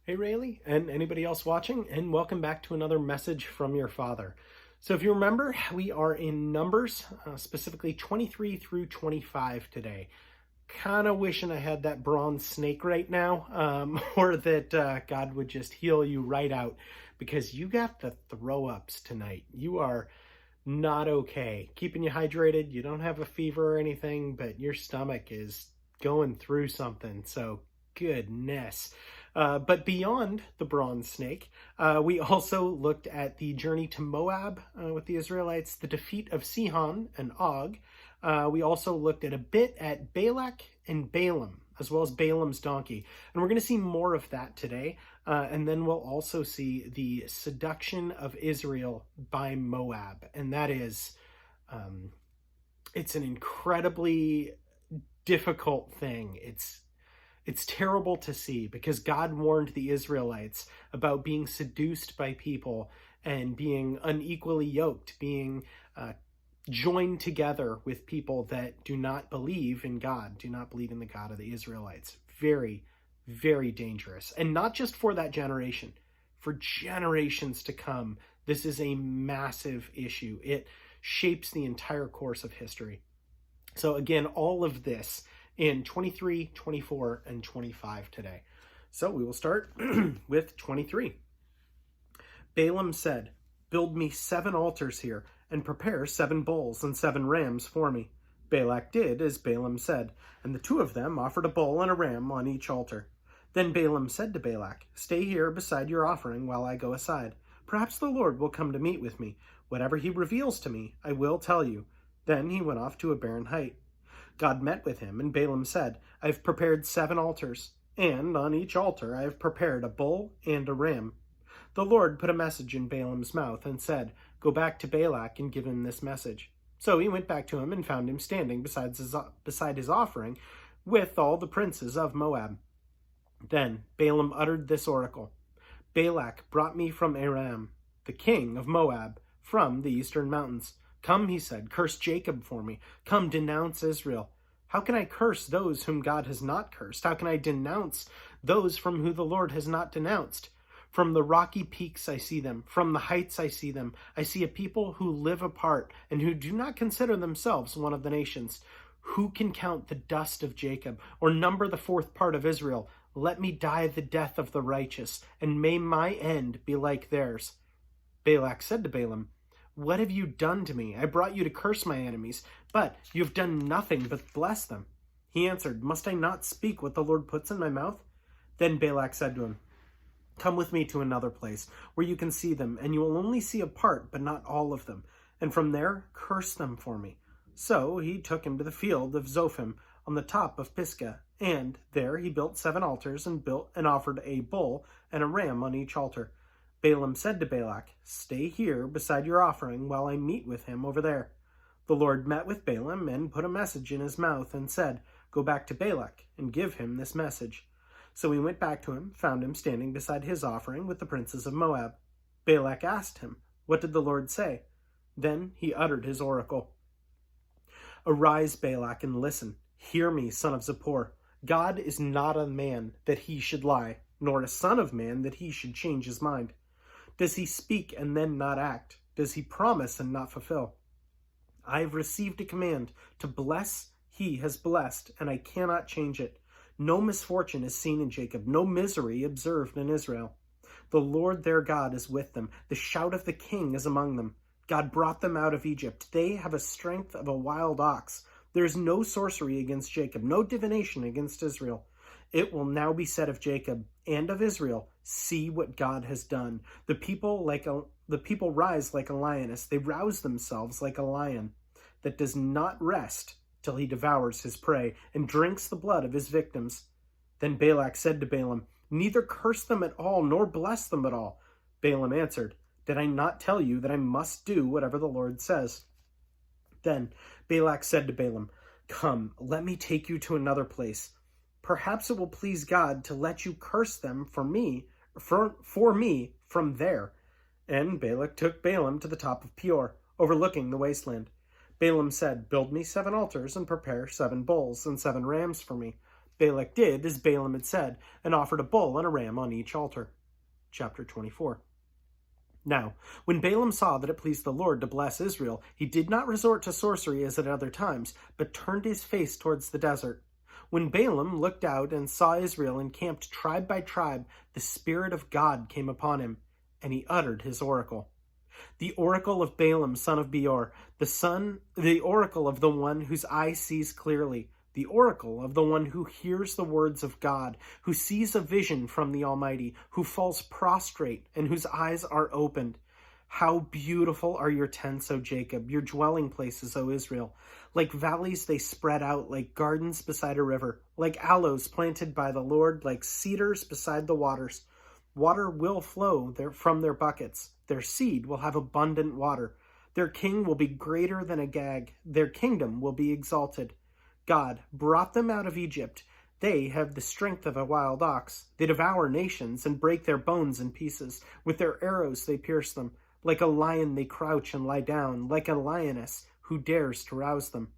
Hey Rayleigh, and anybody else watching, and welcome back to another message from your father. So if you remember, we are in Numbers, specifically 23 through 25 today. Kind of wishing I had that bronze snake right now, or that God would just heal you right out, because you got the throw-ups tonight. You are not okay. Keeping you hydrated, you don't have a fever or anything, but your stomach is going through something, so goodness. But beyond the bronze snake, we also looked at the journey to Moab with the Israelites, the defeat of Sihon and Og. We also looked at a bit at Balak and Balaam, as well as Balaam's donkey. And we're going to see more of that today. And then we'll also see the seduction of Israel by Moab. And that is, it's an incredibly difficult thing. It's terrible to see because God warned the Israelites about being seduced by people and being unequally yoked, being joined together with people that do not believe in God, do not believe in the God of the Israelites. Very, very dangerous. And not just for that generation, for generations to come. This is a massive issue. It shapes the entire course of history. So again, all of this in 23, 24, and 25 today. So we will start with 23. Balaam said, "Build me 7 altars here, and prepare 7 bulls and 7 rams for me." Balak did as Balaam said, and the 2 of them offered a bull and a ram on each altar. Then Balaam said to Balak, "Stay here beside your offering while I go aside. Perhaps the Lord will come to meet with me. Whatever he reveals to me, I will tell you." Then he went off to a barren height. God met with him, and Balaam said, "I have prepared 7 altars, and on each altar I have prepared a bull and a ram." The Lord put a message in Balaam's mouth and said, "Go back to Balak and give him this message." So he went back to him and found him standing beside his offering with all the princes of Moab. Then Balaam uttered this oracle: "Balak brought me from Aram, the king of Moab, from the eastern mountains. Come," he said, "curse Jacob for me. Come, denounce Israel." How can I curse those whom God has not cursed? How can I denounce those from whom the Lord has not denounced? From the rocky peaks I see them. From the heights I see them. I see a people who live apart and who do not consider themselves one of the nations. Who can count the dust of Jacob or number the 4th part of Israel? Let me die the death of the righteous, and may my end be like theirs. Balak said to Balaam, "What have you done to me? I brought you to curse my enemies, but you have done nothing but bless them." He answered, "Must I not speak what the Lord puts in my mouth?" Then Balak said to him, "Come with me to another place where you can see them, and you will only see a part, but not all of them. And from there, curse them for me." So he took him to the field of Zophim on the top of Pisgah, and there he built 7 altars and offered a bull and a ram on each altar. Balaam said to Balak, "Stay here beside your offering while I meet with him over there." The Lord met with Balaam and put a message in his mouth and said, "Go back to Balak and give him this message." So he went back to him, found him standing beside his offering with the princes of Moab. Balak asked him, "What did the Lord say?" Then he uttered his oracle. "Arise, Balak, and listen. Hear me, son of Zippor. God is not a man that he should lie, nor a son of man that he should change his mind. Does he speak and then not act? Does he promise and not fulfill? I have received a command to bless, he has blessed, and I cannot change it. No misfortune is seen in Jacob, no misery observed in Israel. The Lord their God is with them. The shout of the king is among them. God brought them out of Egypt. They have a strength of a wild ox. There is no sorcery against Jacob, no divination against Israel. It will now be said of Jacob and of Israel, 'See what God has done.' The people rise like a lioness. They rouse themselves like a lion that does not rest till he devours his prey and drinks the blood of his victims." Then Balak said to Balaam, "Neither curse them at all, nor bless them at all." Balaam answered, "Did I not tell you that I must do whatever the Lord says?" Then Balak said to Balaam, "Come, let me take you to another place. Perhaps it will please God to let you curse them for me from there." And Balak took Balaam to the top of Peor, overlooking the wasteland. Balaam said, "Build me 7 altars and prepare 7 bulls and 7 rams for me." Balak did as Balaam had said, and offered a bull and a ram on each altar. Chapter 24. Now, when Balaam saw that it pleased the Lord to bless Israel, he did not resort to sorcery as at other times, but turned his face towards the desert. When Balaam looked out and saw Israel encamped tribe by tribe, the Spirit of God came upon him, and he uttered his oracle. The oracle of Balaam, son of Beor, the oracle of the one whose eye sees clearly, the oracle of the one who hears the words of God, who sees a vision from the Almighty, who falls prostrate and whose eyes are opened. How beautiful are your tents, O Jacob, your dwelling places, O Israel. Like valleys they spread out, like gardens beside a river, like aloes planted by the Lord, like cedars beside the waters. Water will flow from their buckets. Their seed will have abundant water. Their king will be greater than Agag. Their kingdom will be exalted. God brought them out of Egypt. They have the strength of a wild ox. They devour nations and break their bones in pieces. With their arrows they pierce them. Like a lion they crouch and lie down, like a lioness who dares to rouse them.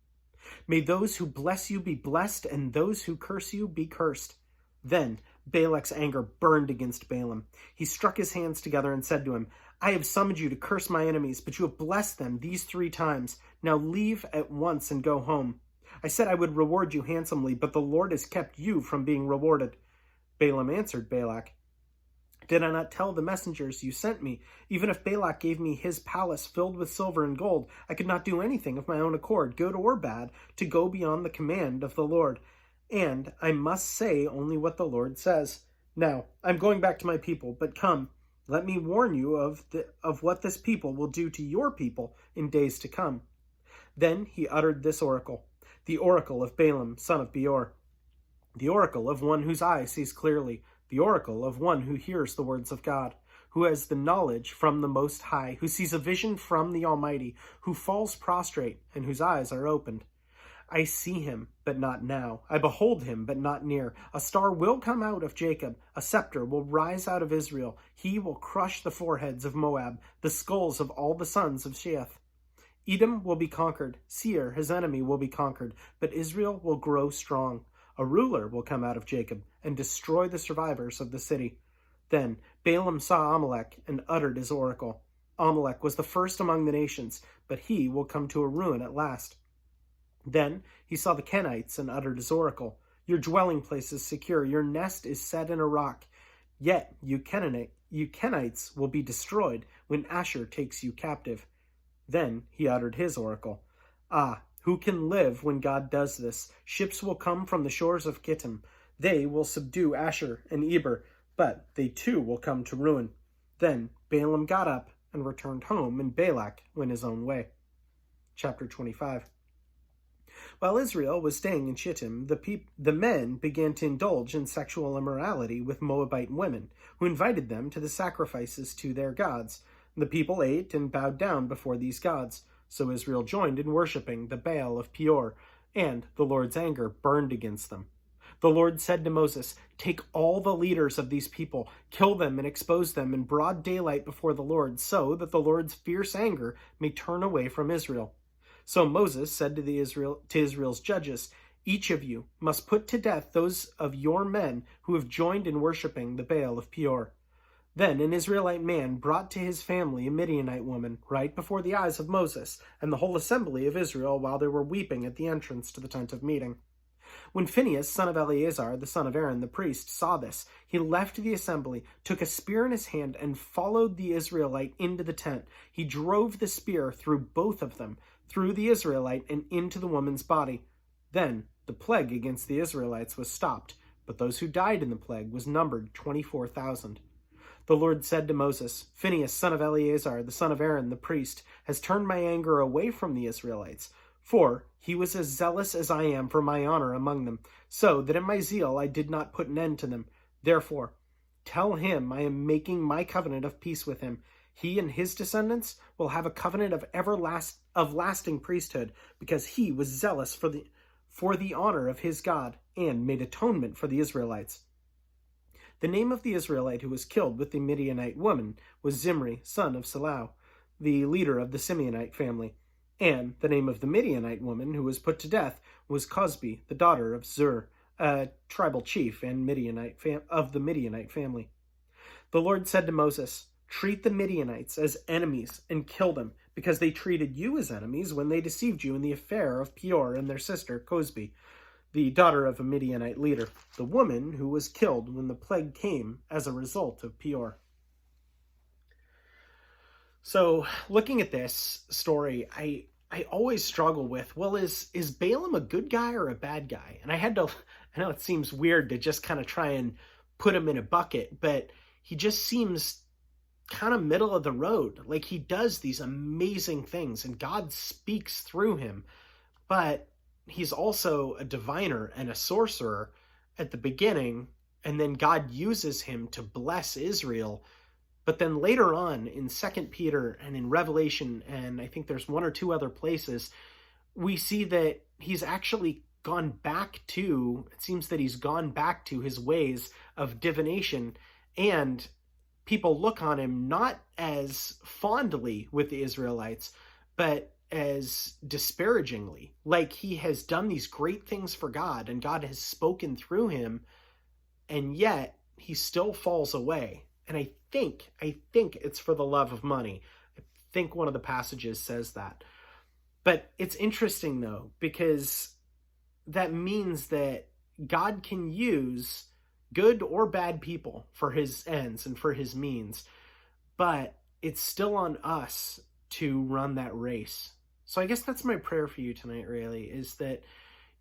May those who bless you be blessed, and those who curse you be cursed. Then Balak's anger burned against Balaam. He struck his hands together and said to him, I have summoned you to curse my enemies, but you have blessed them these 3 times. Now leave at once and go home. I said I would reward you handsomely, but the Lord has kept you from being rewarded. Balaam answered Balak, Did I not tell the messengers you sent me? Even if Balak gave me his palace filled with silver and gold, I could not do anything of my own accord, good or bad, to go beyond the command of the Lord. And I must say only what the Lord says. Now, I'm going back to my people, but come, let me warn you of what this people will do to your people in days to come. Then he uttered this oracle, the oracle of Balaam, son of Beor, the oracle of one whose eye sees clearly, the oracle of one who hears the words of God, who has the knowledge from the Most High, who sees a vision from the Almighty, who falls prostrate and whose eyes are opened. I see him, but not now. I behold him, but not near. A star will come out of Jacob. A scepter will rise out of Israel. He will crush the foreheads of Moab, the skulls of all the sons of Sheath. Edom will be conquered. Seir, his enemy, will be conquered. But Israel will grow strong. A ruler will come out of Jacob and destroy the survivors of the city. Then Balaam saw Amalek and uttered his oracle. Amalek was the first among the nations, but he will come to a ruin at last. Then he saw the Kenites and uttered his oracle. Your dwelling place is secure. Your nest is set in a rock. Yet you Kenites will be destroyed when Asher takes you captive. Then he uttered his oracle. Ah, who can live when God does this? Ships will come from the shores of Kittim. They will subdue Asher and Eber, but they too will come to ruin. Then Balaam got up and returned home, and Balak went his own way. Chapter 25. While Israel was staying in Shittim, the men began to indulge in sexual immorality with Moabite women, who invited them to the sacrifices to their gods. The people ate and bowed down before these gods. So Israel joined in worshipping the Baal of Peor, and the Lord's anger burned against them. The Lord said to Moses, Take all the leaders of these people, kill them and expose them in broad daylight before the Lord, so that the Lord's fierce anger may turn away from Israel. So Moses said to Israel's judges, Each of you must put to death those of your men who have joined in worshipping the Baal of Peor. Then an Israelite man brought to his family a Midianite woman right before the eyes of Moses and the whole assembly of Israel while they were weeping at the entrance to the tent of meeting. When Phinehas, son of Eleazar, the son of Aaron, the priest, saw this, he left the assembly, took a spear in his hand, and followed the Israelite into the tent. He drove the spear through both of them, through the Israelite and into the woman's body. Then the plague against the Israelites was stopped, but those who died in the plague was numbered 24,000. The Lord said to Moses, Phinehas, son of Eleazar, the son of Aaron, the priest, has turned my anger away from the Israelites, for he was as zealous as I am for my honor among them, so that in my zeal I did not put an end to them. Therefore, tell him I am making my covenant of peace with him. He and his descendants will have a covenant of lasting priesthood, because he was zealous for the honor of his God and made atonement for the Israelites. The name of the Israelite who was killed with the Midianite woman was Zimri, son of Salau, the leader of the Simeonite family. And the name of the Midianite woman who was put to death was Cosbi, the daughter of Zur, a tribal chief and Midianite of the Midianite family. The Lord said to Moses, "Treat the Midianites as enemies and kill them, because they treated you as enemies when they deceived you in the affair of Peor and their sister Cosbi, the daughter of a Midianite leader, the woman who was killed when the plague came as a result of Peor." So, looking at this story, I always struggle with, well, is Balaam a good guy or a bad guy? And I know it seems weird to just kind of try and put him in a bucket, but he just seems kind of middle of the road. Like, he does these amazing things and God speaks through him, but he's also a diviner and a sorcerer at the beginning, and then God uses him to bless Israel. But then later on in 2 Peter and in Revelation, and I think there's one or two other places, we see that he's actually gone back to, it seems that he's gone back to his ways of divination, and people look on him not as fondly with the Israelites, but as disparagingly. Like, he has done these great things for God, and God has spoken through him, and yet he still falls away. And I think it's for the love of money. I think one of the passages says that. But it's interesting, though, because that means that God can use good or bad people for his ends and for his means. But it's still on us to run that race. So I guess that's my prayer for you tonight, really, is that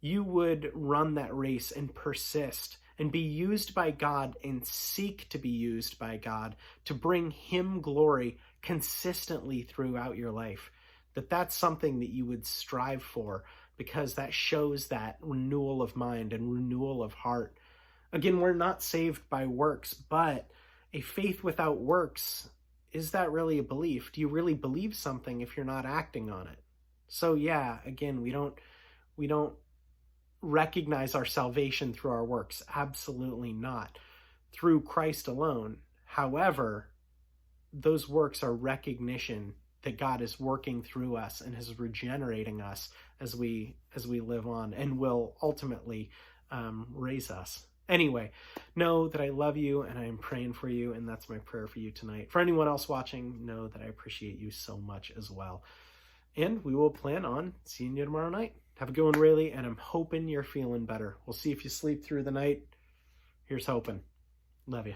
you would run that race and persist and be used by God and seek to be used by God to bring him glory consistently throughout your life. That's something that you would strive for, because that shows that renewal of mind and renewal of heart. Again, we're not saved by works, but a faith without works, is that really a belief? Do you really believe something if you're not acting on it? So yeah, again, we don't recognize our salvation through our works. Absolutely not. Through Christ alone. However, those works are recognition that God is working through us and is regenerating us as we live on, and will ultimately raise us. Anyway, know that I love you and I am praying for you, and that's my prayer for you tonight. For anyone else watching, know that I appreciate you so much as well. And we will plan on seeing you tomorrow night. Have a good one, Rayleigh, and I'm hoping you're feeling better. We'll see if you sleep through the night. Here's hoping. Love you.